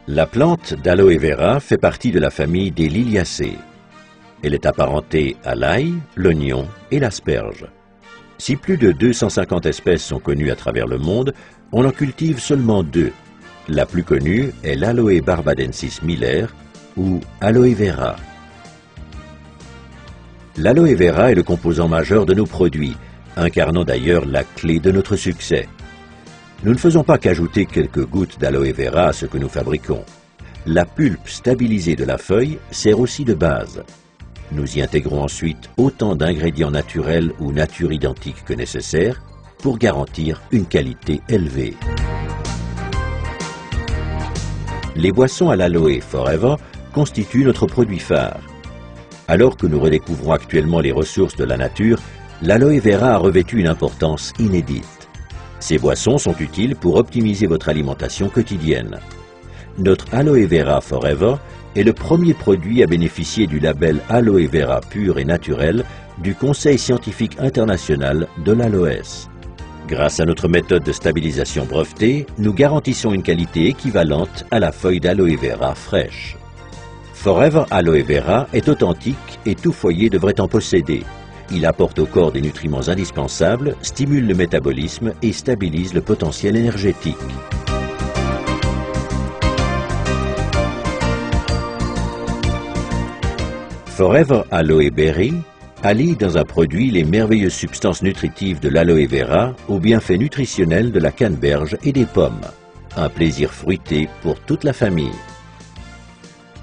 La plante d'aloe vera fait partie de la famille des Liliacées. Elle est apparentée à l'ail, l'oignon et l'asperge. Si plus de 250 espèces sont connues à travers le monde, on en cultive seulement 2. La plus connue est l'Aloe barbadensis Miller ou aloe vera. L'aloe vera est le composant majeur de nos produits, incarnant d'ailleurs la clé de notre succès. Nous ne faisons pas qu'ajouter quelques gouttes d'aloe vera à ce que nous fabriquons. La pulpe stabilisée de la feuille sert aussi de base. Nous y intégrons ensuite autant d'ingrédients naturels ou nature identiques que nécessaire pour garantir une qualité élevée. Les boissons à l'aloe Forever constituent notre produit phare. Alors que nous redécouvrons actuellement les ressources de la nature, l'aloe vera a revêtu une importance inédite. Ces boissons sont utiles pour optimiser votre alimentation quotidienne. Notre aloe vera Forever est le premier produit à bénéficier du label Aloe Vera pur et naturel du Conseil scientifique international de l'aloès. Grâce à notre méthode de stabilisation brevetée, nous garantissons une qualité équivalente à la feuille d'aloe vera fraîche. Forever Aloe Vera est authentique et tout foyer devrait en posséder. Il apporte au corps des nutriments indispensables, stimule le métabolisme et stabilise le potentiel énergétique. Forever Aloe Berry allie dans un produit les merveilleuses substances nutritives de l'aloe vera aux bienfaits nutritionnels de la canneberge et des pommes. Un plaisir fruité pour toute la famille.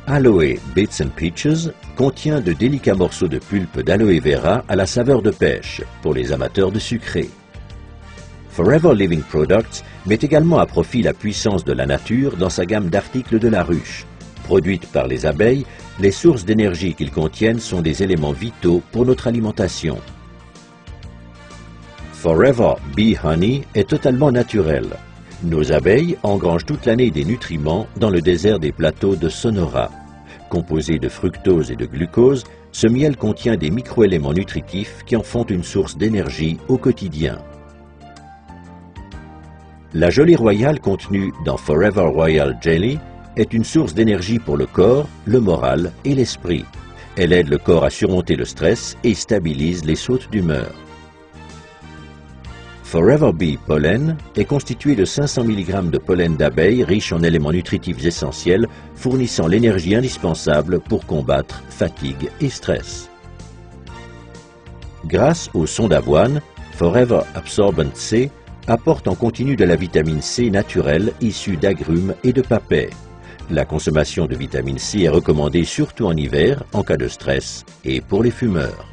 Aloe Bits and Peaches contient de délicats morceaux de pulpe d'aloe vera à la saveur de pêche pour les amateurs de sucré. Forever Living Products met également à profit la puissance de la nature dans sa gamme d'articles de la ruche. Produites par les abeilles, les sources d'énergie qu'ils contiennent sont des éléments vitaux pour notre alimentation. Forever Bee Honey est totalement naturel. Nos abeilles engrangent toute l'année des nutriments dans le désert des plateaux de Sonora. Composé de fructose et de glucose, ce miel contient des microéléments nutritifs qui en font une source d'énergie au quotidien. La gelée royale contenue dans Forever Royal Jelly est une source d'énergie pour le corps, le moral et l'esprit. Elle aide le corps à surmonter le stress et stabilise les sautes d'humeur. Forever Bee Pollen est constitué de 500 mg de pollen d'abeilles riche en éléments nutritifs essentiels fournissant l'énergie indispensable pour combattre fatigue et stress. Grâce au son d'avoine, Forever Absorbent C apporte en continu de la vitamine C naturelle issue d'agrumes et de papaies. La consommation de vitamine C est recommandée surtout en hiver, en cas de stress et pour les fumeurs.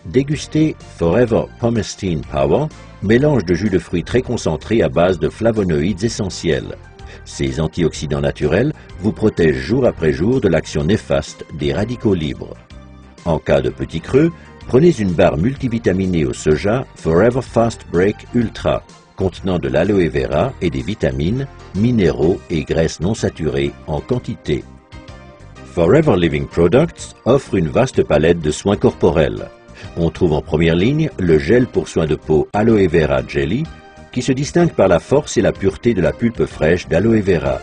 Dégustez Forever Pomestine Power, mélange de jus de fruits très concentré à base de flavonoïdes essentiels. Ces antioxydants naturels vous protègent jour après jour de l'action néfaste des radicaux libres. En cas de petit creux, prenez une barre multivitaminée au soja Forever Fast Break Ultra, contenant de l'aloe vera et des vitamines, minéraux et graisses non saturées en quantité. Forever Living Products offre une vaste palette de soins corporels. On trouve en première ligne le gel pour soins de peau Aloe Vera Jelly, qui se distingue par la force et la pureté de la pulpe fraîche d'aloe vera.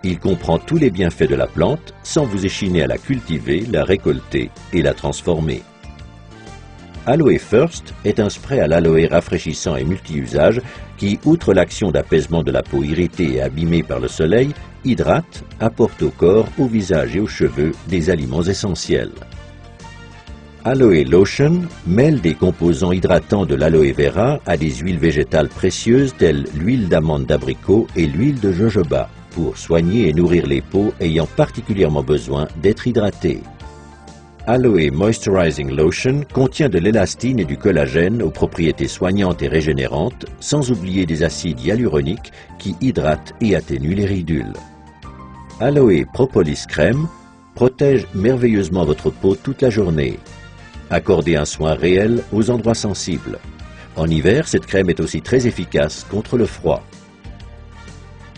Il comprend tous les bienfaits de la plante sans vous échiner à la cultiver, la récolter et la transformer. Aloe First est un spray à l'aloe rafraîchissant et multi-usage qui, outre l'action d'apaisement de la peau irritée et abîmée par le soleil, hydrate, apporte au corps, au visage et aux cheveux des aliments essentiels. Aloe Lotion mêle des composants hydratants de l'aloe vera à des huiles végétales précieuses telles l'huile d'amande d'abricot et l'huile de jojoba pour soigner et nourrir les peaux ayant particulièrement besoin d'être hydratées. Aloe Moisturizing Lotion contient de l'élastine et du collagène aux propriétés soignantes et régénérantes, sans oublier des acides hyaluroniques qui hydratent et atténuent les ridules. Aloe Propolis Crème protège merveilleusement votre peau toute la journée. Accordez un soin réel aux endroits sensibles. En hiver, cette crème est aussi très efficace contre le froid.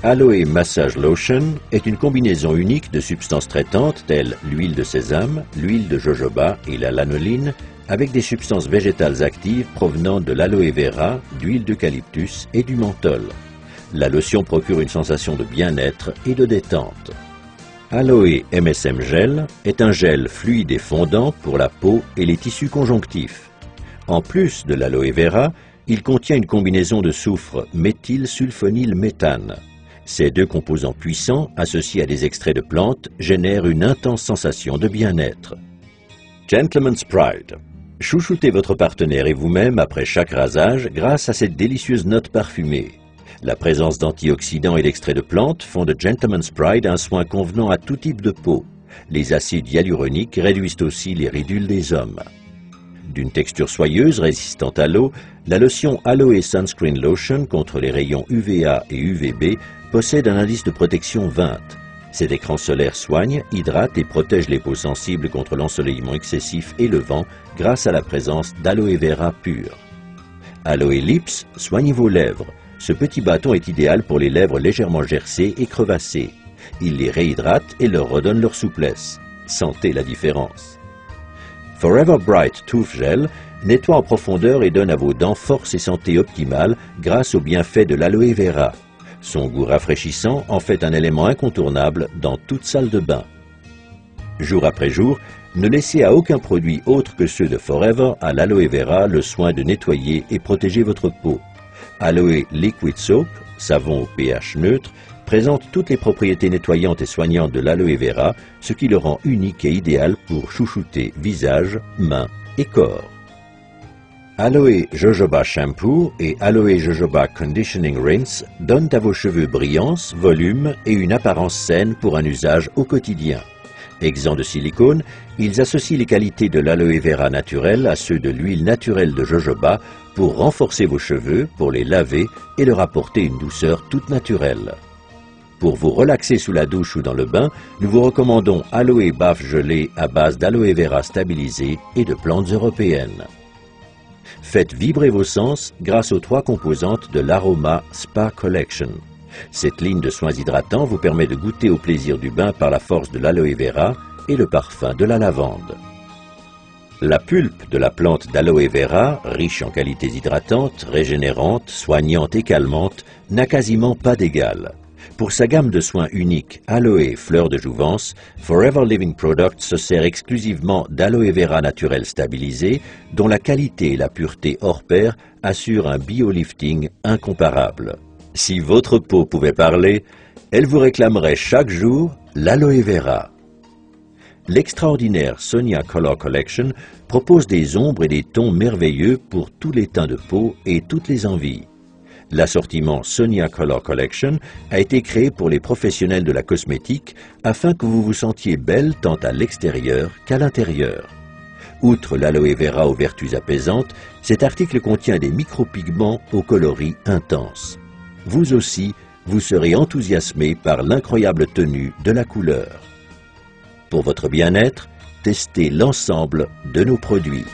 Aloe Massage Lotion est une combinaison unique de substances traitantes telles l'huile de sésame, l'huile de jojoba et la lanoline avec des substances végétales actives provenant de l'aloe vera, d'huile d'eucalyptus et du menthol. La lotion procure une sensation de bien-être et de détente. Aloe MSM Gel est un gel fluide et fondant pour la peau et les tissus conjonctifs. En plus de l'aloe vera, il contient une combinaison de soufre méthylsulfonylméthane. Ces deux composants puissants, associés à des extraits de plantes, génèrent une intense sensation de bien-être. Gentleman's Pride. Chouchoutez votre partenaire et vous-même après chaque rasage grâce à cette délicieuse note parfumée. La présence d'antioxydants et d'extraits de plantes font de Gentleman's Pride un soin convenant à tout type de peau. Les acides hyaluroniques réduisent aussi les ridules des hommes. D'une texture soyeuse résistante à l'eau, la lotion Aloe Sunscreen Lotion contre les rayons UVA et UVB possède un indice de protection 20. Cet écran solaire soigne, hydrate et protège les peaux sensibles contre l'ensoleillement excessif et le vent grâce à la présence d'aloe vera pur. Aloe Lips soigne vos lèvres. Ce petit bâton est idéal pour les lèvres légèrement gercées et crevassées. Il les réhydrate et leur redonne leur souplesse. Sentez la différence. Forever Bright Tooth Gel nettoie en profondeur et donne à vos dents force et santé optimale grâce aux bienfaits de l'aloe vera. Son goût rafraîchissant en fait un élément incontournable dans toute salle de bain. Jour après jour, ne laissez à aucun produit autre que ceux de Forever à l'aloe vera le soin de nettoyer et protéger votre peau. Aloe Liquid Soap, savon au pH neutre, présente toutes les propriétés nettoyantes et soignantes de l'aloe vera, ce qui le rend unique et idéal pour chouchouter visage, mains et corps. Aloe Jojoba Shampoo et Aloe Jojoba Conditioning Rinse donnent à vos cheveux brillance, volume et une apparence saine pour un usage au quotidien. Exempts de silicone, ils associent les qualités de l'aloe vera naturel à ceux de l'huile naturelle de jojoba pour renforcer vos cheveux, pour les laver et leur apporter une douceur toute naturelle. Pour vous relaxer sous la douche ou dans le bain, nous vous recommandons Aloe Baffe gelée à base d'aloe vera stabilisée et de plantes européennes. Faites vibrer vos sens grâce aux 3 composantes de l'Aroma Spa Collection. Cette ligne de soins hydratants vous permet de goûter au plaisir du bain par la force de l'aloe vera et le parfum de la lavande. La pulpe de la plante d'aloe vera, riche en qualités hydratantes, régénérantes, soignantes et calmantes, n'a quasiment pas d'égal. Pour sa gamme de soins uniques Aloe Fleur de Jouvence, Forever Living Products se sert exclusivement d'aloe vera naturel stabilisé, dont la qualité et la pureté hors pair assurent un biolifting incomparable. Si votre peau pouvait parler, elle vous réclamerait chaque jour l'aloe vera. L'extraordinaire Sonia Color Collection propose des ombres et des tons merveilleux pour tous les teints de peau et toutes les envies. L'assortiment Sonia Color Collection a été créé pour les professionnels de la cosmétique afin que vous vous sentiez belle tant à l'extérieur qu'à l'intérieur. Outre l'aloe vera aux vertus apaisantes, cet article contient des micropigments aux coloris intenses. Vous aussi, vous serez enthousiasmé par l'incroyable tenue de la couleur. Pour votre bien-être, testez l'ensemble de nos produits.